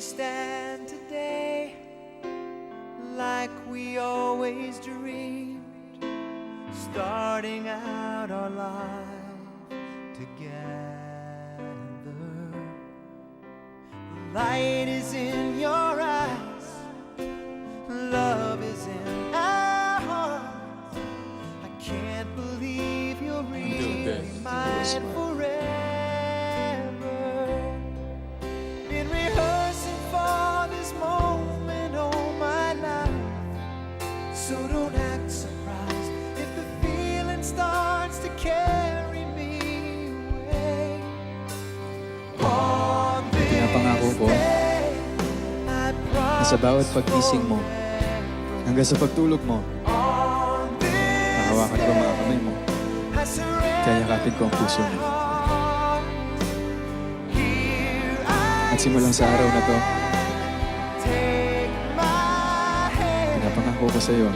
stand today like we always dreamed, starting out our life together. The light is in your eyes, love is in our hearts. I can't believe you're really mine forever. Been rehearsing for this moment all my life, so don't act surprised if the feeling starts to carry me away. On Pinapangako ko na sa bawat paggising mo hanggang sa pagtulog mo, nahawakan ko ang mga kamay mo, kayakapin ko ang puso mo. At simulang sa araw na to, pinapangako ko sa iyo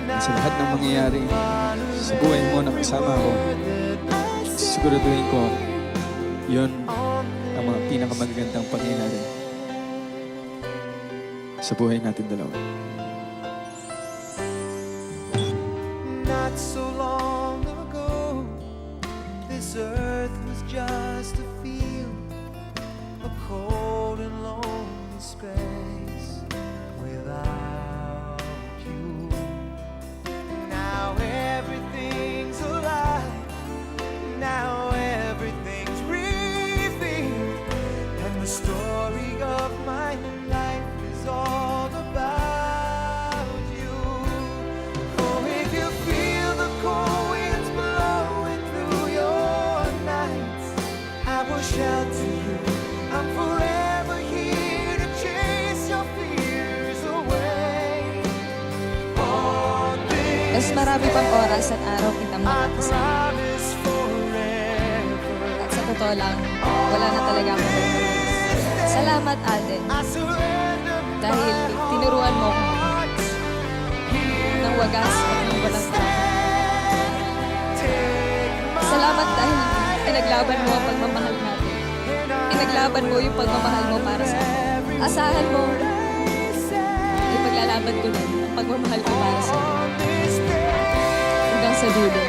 na sa lahat ng mangyayari sa buhay mo na kasama ako, siguraduhin ko yun ang mga pinakamagagandang pangyayari sa buhay natin dalawa. Not so long ago, this earth was just a field, a cold and lonely space without you. Now everything's alive, now everything's revealed, and the story of my life is all about you. Oh, if you feel the cold winds blowing through your nights, I will shelter you. I'm forever here to chase your fears away. On Mas this marami pang oras at araw kitang I makakasama. promise forever. At sa totoo lang, wala na talaga akong gagawin. Salamat, Alden. I surrender Dahil tinuruan mo ako ng wagas at ng walang takot. Salamat dahil pinaglaban mo ang pagmamahal natin. Pinaglaban mo yung pagmamahal mo para sa akin. Asahan mo, ipaglalaban ko din ang pagmamahal ko para sa akin. Hanggang sa dulo.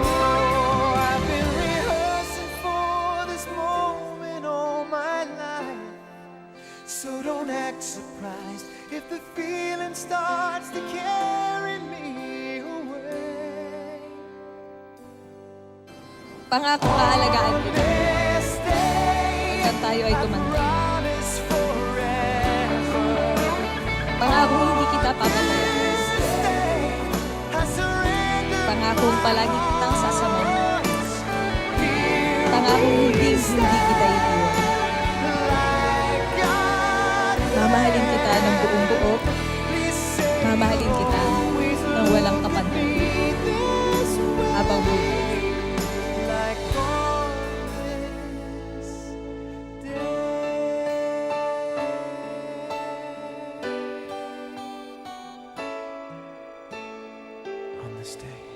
I've been rehearsing for this moment all my life, so don't act surprised if the feeling starts to carry me away. Pangako kaalagaan kita This day hanggang tayo ay tumanda. promise forever. Pangako hindi kita papatayan. This day I surrender. Pangako palagi kitang sasamahan. Here Pangako hindi kita iiwan. like God, Mamahalin kita ng buong buo. please say Mamahalin kita ng walang kapantay. this way. Habang buhay. Like on this day. On this day.